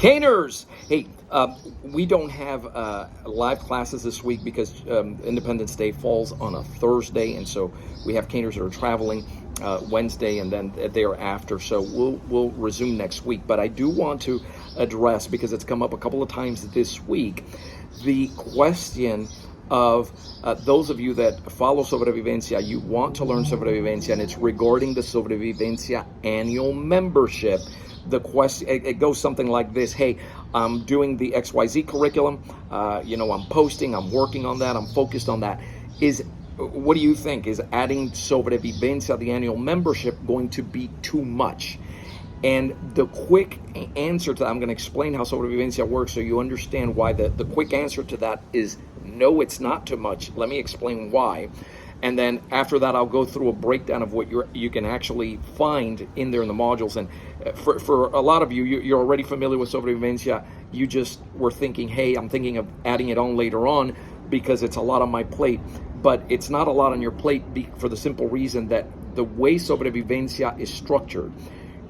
Caners! Hey, we don't have live classes this week because Independence Day falls on a Thursday, and so we have Caners that are traveling Wednesday and then thereafter. So we'll resume next week. But I do want to address, because it's come up a couple of times this week, the question of those of you that follow Sobrevivencia. You want to learn Sobrevivencia, and it's regarding the Sobrevivencia annual membership. The question, it goes something like this: hey, I'm doing the XYZ curriculum, I'm posting, I'm working on that, I'm focused on that. What do you think? Is adding Sobrevivencia, the annual membership, going to be too much? And the quick answer to that, I'm going to explain how Sobrevivencia works so you understand why. The quick answer to that is no, it's not too much. Let me explain why. And then after that, I'll go through a breakdown of what you can actually find in there in the modules. And for a lot of you, you're already familiar with Sobrevivencia. You just were thinking, hey, I'm thinking of adding it on later on because it's a lot on my plate. But it's not a lot on your plate for the simple reason that the way Sobrevivencia is structured,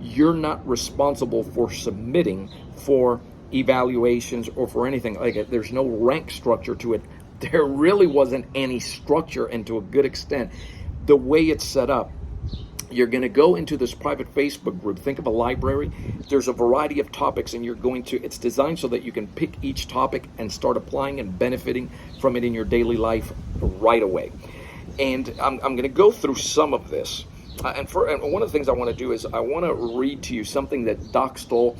you're not responsible for submitting for evaluations or for anything like it. There's no rank structure to it. There really wasn't any structure, and to a good extent, the way it's set up, you're going to go into this private Facebook group. Think of a library. There's a variety of topics, and it's designed so that you can pick each topic and start applying and benefiting from it in your daily life right away. And I'm going to go through some of this. And one of the things I want to do is I want to read to you something that Doc Stoll,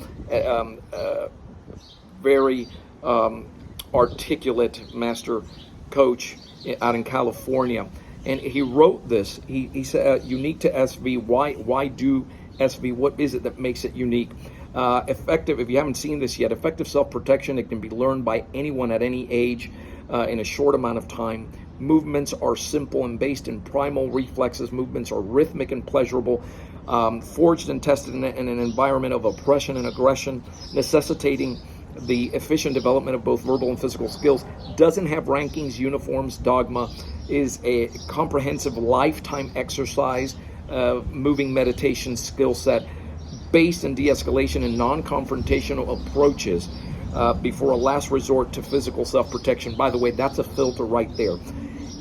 very articulate master coach out in California, and he wrote this. He said, unique to SV. Why do SV? What is it that makes it unique? Effective, if you haven't seen this yet, effective self-protection. It can be learned by anyone at any age in a short amount of time. Movements are simple and based in primal reflexes. Movements are rhythmic and pleasurable, forged and tested in an environment of oppression and aggression, necessitating the efficient development of both verbal and physical skills. Doesn't have rankings, uniforms, dogma. Is a comprehensive lifetime exercise, moving meditation skill set, based in de-escalation and non-confrontational approaches before a last resort to physical self-protection. By the way, that's a filter right there.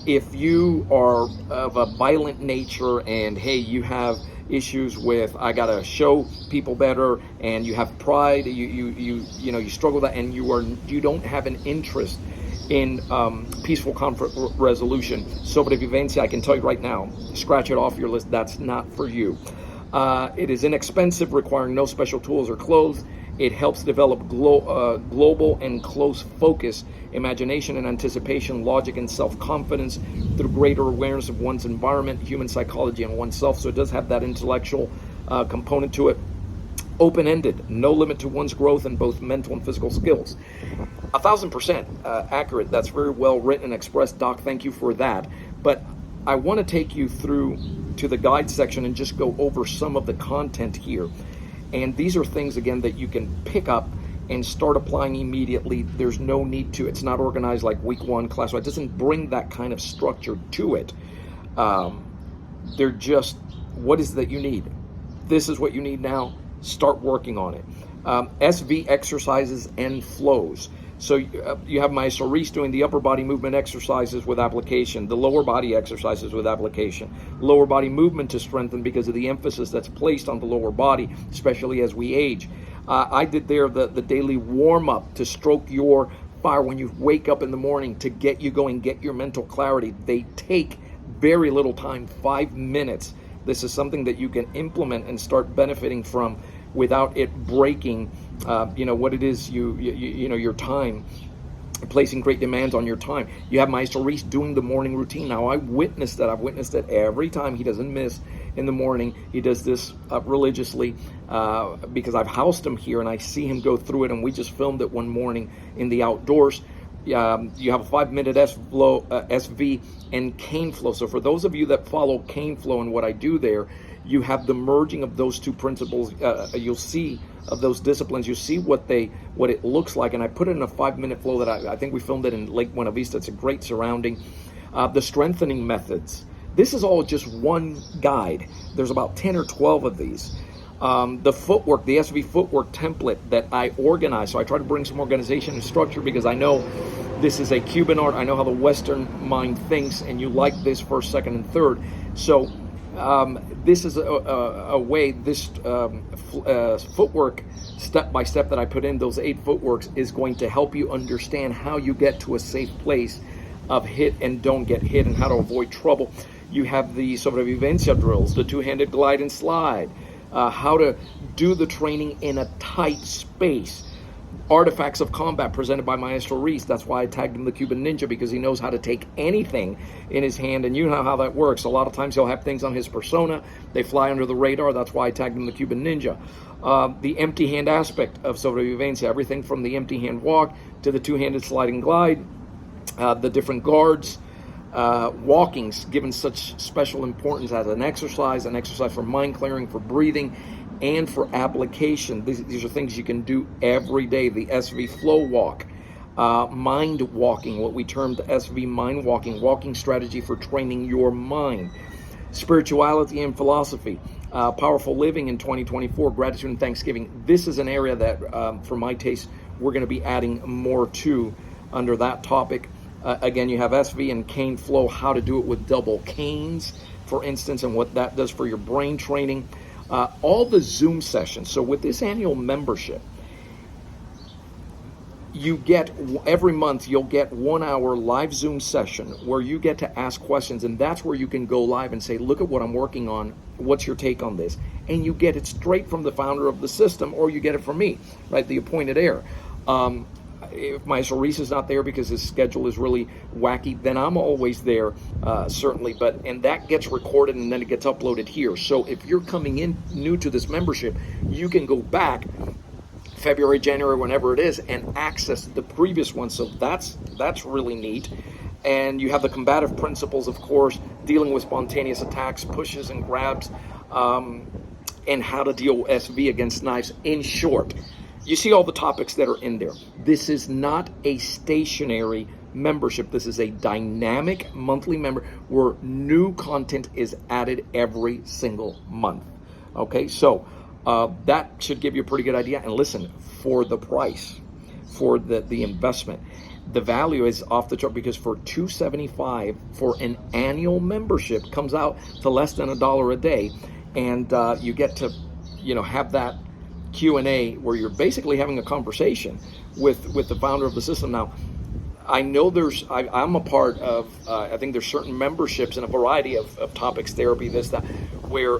If you are of a violent nature and hey, you have issues with I gotta show people better, and you have pride, you struggle with that, and you don't have an interest in peaceful conflict resolution, Sobrevivencia, I can tell you right now, scratch it off your list. That's not for you. It is inexpensive, requiring no special tools or clothes. It helps develop global and close focus, imagination and anticipation, logic and self-confidence through greater awareness of one's environment, human psychology, and oneself. So it does have that intellectual component to it. Open-ended, no limit to one's growth in both mental and physical skills. 1,000% accurate. That's very well written and expressed, Doc. Thank you for that. But I want to take you through to the guide section and just go over some of the content here. And these are things, again, that you can pick up and start applying immediately. There's no need to. It's not organized like week one class. So it doesn't bring that kind of structure to it. They're just, what is that you need? This is what you need now. Start working on it. SV exercises and flows. So you have Maestro Reese doing the upper body movement exercises with application, the lower body exercises with application, lower body movement to strengthen because of the emphasis that's placed on the lower body, especially as we age. I did there the daily warm-up to stroke your fire when you wake up in the morning to get you going, get your mental clarity. They take very little time, 5 minutes. This is something that you can implement and start benefiting from without it breaking, what it is, your time, placing great demands on your time. You have Maestro Reese doing the morning routine. Now, I witnessed that. I've witnessed it every time. He doesn't miss in the morning. He does this religiously because I've housed him here and I see him go through it, and we just filmed it one morning in the outdoors. You have a 5-minute SV and cane flow. So for those of you that follow cane flow and what I do there, you have the merging of those two principles. You'll see of those disciplines. You see what it looks like, and I put it in a 5-minute flow that I think we filmed it in Lake Buena Vista. It's a great surrounding. The strengthening methods. This is all just one guide. There's about 10 or 12 of these. The footwork, the SV footwork template that I organize. So I try to bring some organization and structure because I know this is a Cuban art. I know how the Western mind thinks, and you like this first, second, and third. So this is a way, this footwork step by step that I put in, those 8 footworks, is going to help you understand how you get to a safe place of hit and don't get hit and how to avoid trouble. You have the sobrevivencia drills, the 2-handed glide and slide, how to do the training in a tight space. Artifacts of combat presented by Maestro Reese. That's why I tagged him the Cuban Ninja, because he knows how to take anything in his hand, and you know how that works. A lot of times he'll have things on his persona. They fly under the radar. That's why I tagged him the Cuban Ninja. The empty hand aspect of sobrevivencia, everything from the empty hand walk to the 2-handed sliding glide, the different guards, walking's given such special importance as an exercise for mind clearing, for breathing, and for application. These are things you can do every day. The SV flow walk, mind walking, what we termed SV mind walking, walking strategy for training your mind. Spirituality and philosophy, powerful living in 2024, gratitude and thanksgiving. This is an area that, for my taste, we're going to be adding more to under that topic. Again, you have SV and cane flow, how to do it with double canes, for instance, and what that does for your brain training. All the Zoom sessions. So with this annual membership, you get, every month you'll get 1 hour live Zoom session where you get to ask questions, and that's where you can go live and say, look at what I'm working on, what's your take on this? And you get it straight from the founder of the system, or you get it from me, right, the appointed heir. If Maestro Reese is not there because his schedule is really wacky, then I'm always there, certainly. And that gets recorded and then it gets uploaded here. So if you're coming in new to this membership, you can go back February, January, whenever it is, and access the previous one. So that's really neat. And you have the combative principles, of course, dealing with spontaneous attacks, pushes and grabs, and how to deal with SV against knives. In short, you see all the topics that are in there. This is not a stationary membership. This is a dynamic monthly member where new content is added every single month. Okay, so that should give you a pretty good idea. And listen, for the price, for the investment, the value is off the chart, because for $275 for an annual membership comes out to less than $1 a day, and you get to, have that Q&A where you're basically having a conversation with the founder of the system. Now, I know I'm a part of, I think there's certain memberships in a variety of topics, therapy, this, that, where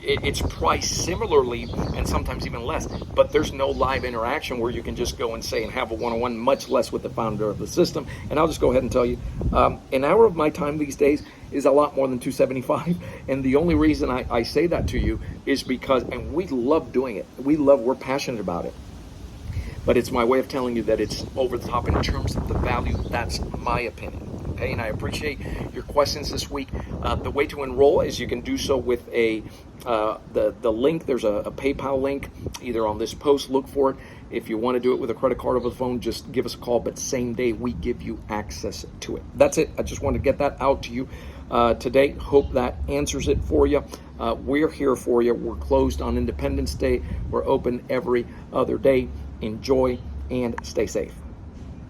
it's priced similarly and sometimes even less, but there's no live interaction where you can just go and say and have a one-on-one, much less with the founder of the system. And I'll just go ahead and tell you, an hour of my time these days is a lot more than $275, and the only reason I say that to you is because, and we love doing it, we're passionate about it, but it's my way of telling you that it's over the top in terms of the value. That's my opinion. Okay, and I appreciate your questions this week. The way to enroll is you can do so with the link. There's a PayPal link either on this post. Look for it. If you want to do it with a credit card over the phone, just give us a call. But same day, we give you access to it. That's it. I just wanted to get that out to you today. Hope that answers it for you. We're here for you. We're closed on Independence Day. We're open every other day. Enjoy and stay safe.